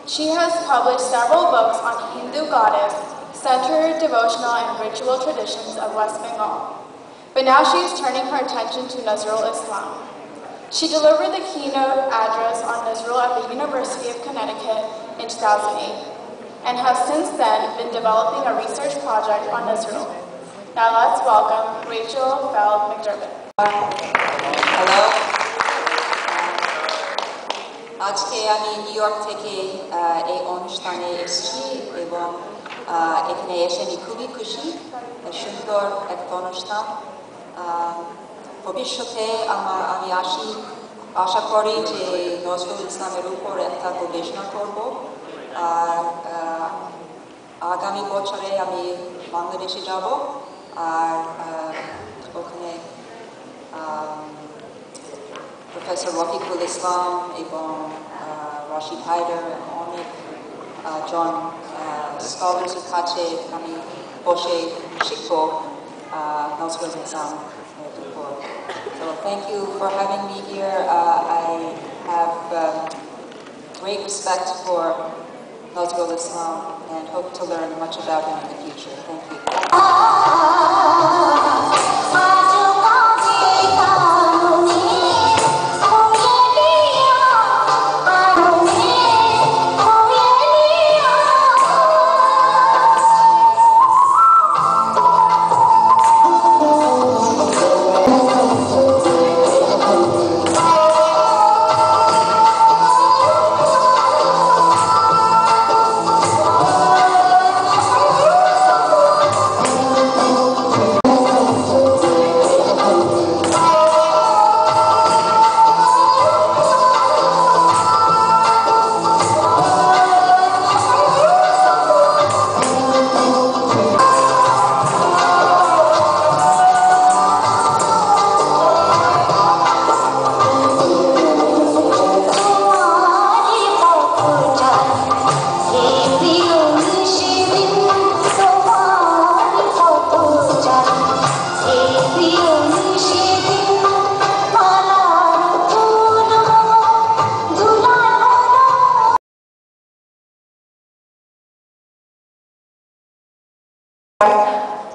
She has published several books on Hindu goddess, centered devotional and ritual traditions of West Bengal. But now she is turning her attention to Nazrul Islam. She delivered the keynote address on Nazrul at the University of Connecticut in 2008, and has since then been developing a research project on Nazrul. Now let's welcome Rachel Feld McDermott. Hello. আজকে আমি new York থেকে এই অনুষ্ঠানে এসেছি এবং এখানে এসে আমি খুবই খুশি। সুন্দর একটা অনুষ্ঠান। ভবিষ্যতে আমি আশা করি যে নজরুল ইসলামের উপর একটা গবেষণা করব। আর আগামী বছরে আমি বাংলাদেশে যাব আর ওখানে প্রফেসর রফিকুল ইসলাম এবং রশিদ হায়দার অনেক জন স্কলার্সের কাছে আমি বসে শিখব Nazrul Islam. So thank you for having me here. I have great respect for Nazrul Islam and hope to learn much about him in the future. Thank you.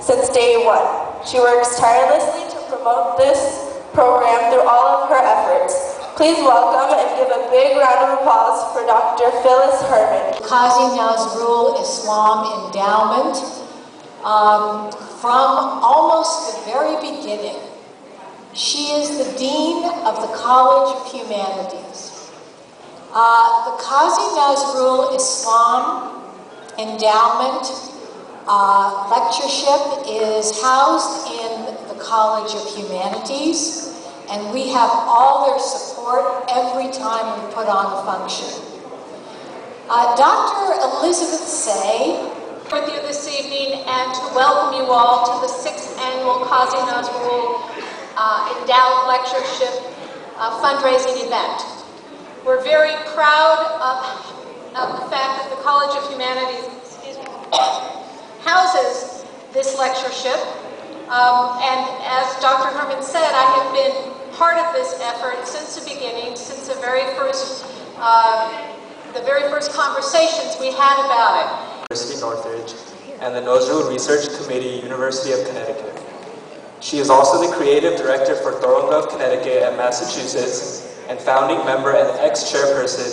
Since day one. She works tirelessly to promote this program through all of her efforts. Please welcome and give a big round of applause for Dr. Phyllis Herman. Kazi Nazrul Islam Endowment. From almost the very beginning, she is the Dean of the College of Humanities. The Kazi Nazrul Islam Endowment Lectureship is housed in the College of Humanities, and we have all their support every time we put on a function. Dr. Elizabeth Say, with you this evening and to welcome you all to the 6th annual Kazi Nazrul Endowed Lectureship fundraising event. We're very proud of the fact that the College of Humanities houses this lectureship, and as Dr. Herman said, I have been part of this effort since the beginning, since the very first conversations we had about it. University Northridge and the Nazrul Research Committee, University of Connecticut. She is also the creative director for Thoronga of Connecticut and Massachusetts, and founding member and ex-chairperson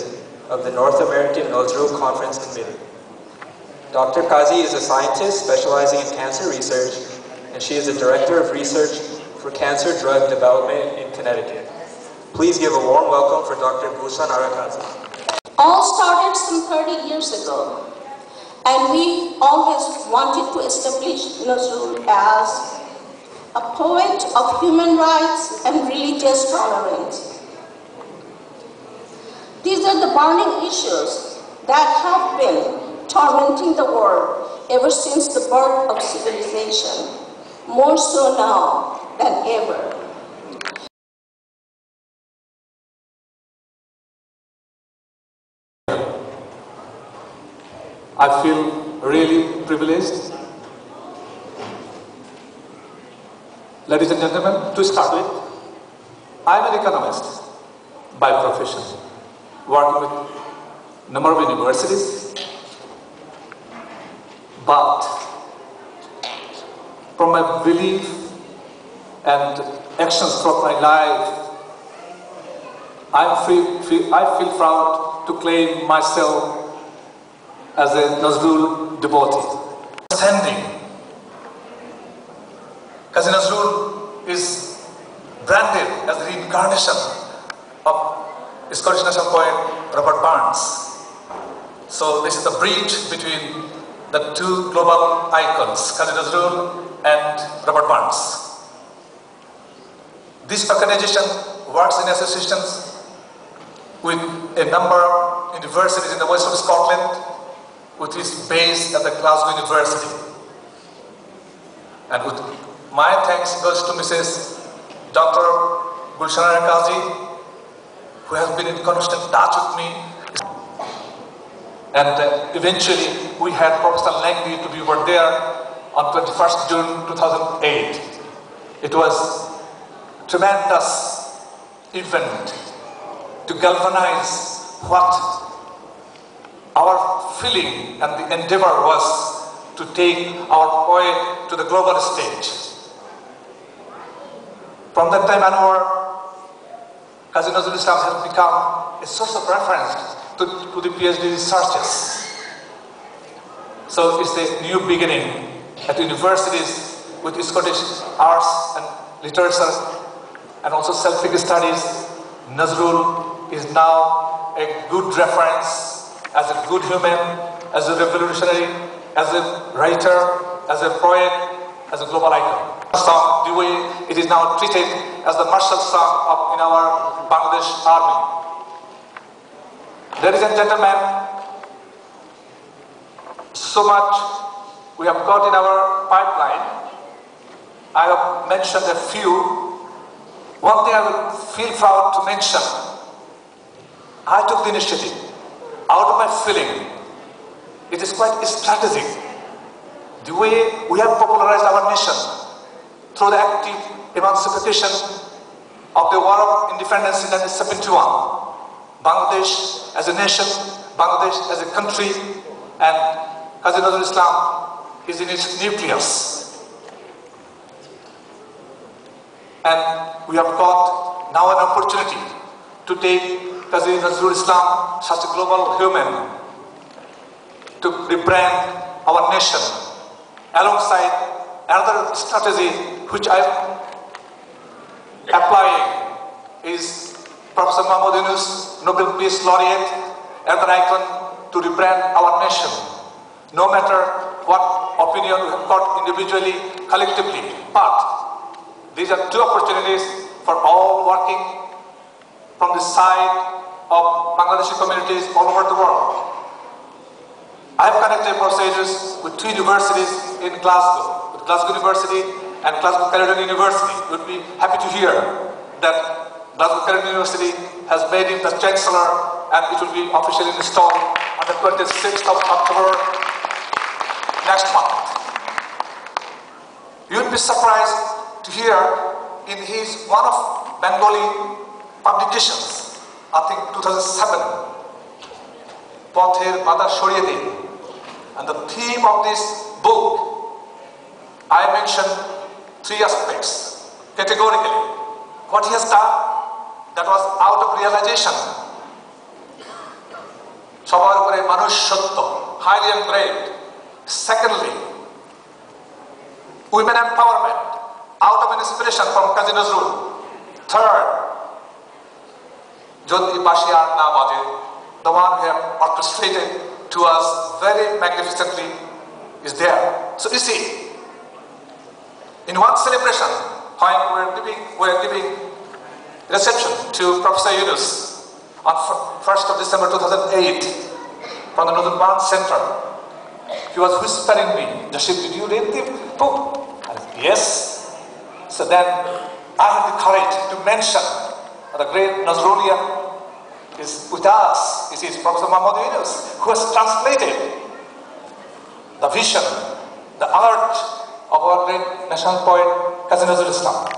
of the North American Nazrul Conference Committee. Dr. Kazi is a scientist specializing in cancer research, and she is the Director of Research for Cancer Drug Development in Connecticut. Please give a warm welcome for Dr. Bhushan Kazi. All started some 30 years ago, and we always wanted to establish Nazrul as a poet of human rights and religious tolerance. These are the burning issues that have been tormenting the world ever since the birth of civilization, more so now than ever. I feel really privileged. Ladies and gentlemen, to start with, I'm an economist by profession, working with number of universities, but from my belief and actions throughout my life, I feel proud to claim myself as a Nazrul devotee. Standing, Kazi Nazrul is branded as the reincarnation of Scottish national poet Robert Burns. So this is the bridge between the two global icons, Kazi Nazrul and Robert Burns. This organization works in association with a number of universities in the west of Scotland, which is based at the Glasgow University. And with my thanks goes to Mrs. Dr. Gulshanara Kazi, who has been in constant touch with me. And eventually we had Professor Langley to be over there on 21st June 2008. It was a tremendous event to galvanize what our feeling and the endeavor was to take our poet to the global stage. From that time onward, Kazi Nazrul Islam has become a source of reference to the PhD researchers. So it's a new beginning at universities with Scottish arts and literature and also Celtic studies. Nazrul is now a good reference as a good human, as a revolutionary, as a writer, as a poet, as a global icon. Song, the way it is now treated as the martial song in our Bangladesh army. Ladies and gentlemen, so much we have got in our pipeline. I have mentioned a few. One thing I will feel proud to mention, I took the initiative out of my feeling. It is quite strategic. The way we have popularized our nation through the active emancipation of the War of Independence in 1971. Bangladesh as a nation, Bangladesh as a country, and Kazi Nazrul Islam is in its nucleus. And we have got now an opportunity to take Kazi Nazrul Islam, such a global human, to rebrand our nation alongside another strategy which I am applying is Professor Mahmoud Yunus, Nobel Peace Laureate, another icon to rebrand our nation. No matter what opinion we have got individually, collectively, but these are two opportunities for all working from the side of Bangladeshi communities all over the world. I have connected procedures with two universities in Glasgow, with Glasgow University and Glasgow University. You would be happy to hear that Glasgow University has made him the Chancellor, and it will be officially installed on the 26th of October next month. You will be surprised to hear in his one of Bengali publications, I think 2007, Pother Mada Shoriyede. And the theme of this book, I mentioned three aspects categorically. What he has done, that was out of realization. Sabar upore manush sotto, highly engraved. Secondly, women empowerment, out of an inspiration from Kazi Nazrul. Third, Jyoti Bashiyar Na Baje, the one who have orchestrated to us very magnificently is there. So you see, in one celebration, when we are giving reception to Professor Yunus on 1st of December 2008 from the Northern Barn Center, he was whispering me, Zasheem, did you read the book? I said, yes. So then I had the courage to mention the great Nazrulian is with us. It is Professor Mahmoud Yunus, who has translated the vision, the art of our great national poet, Kazi Nazrul Islam.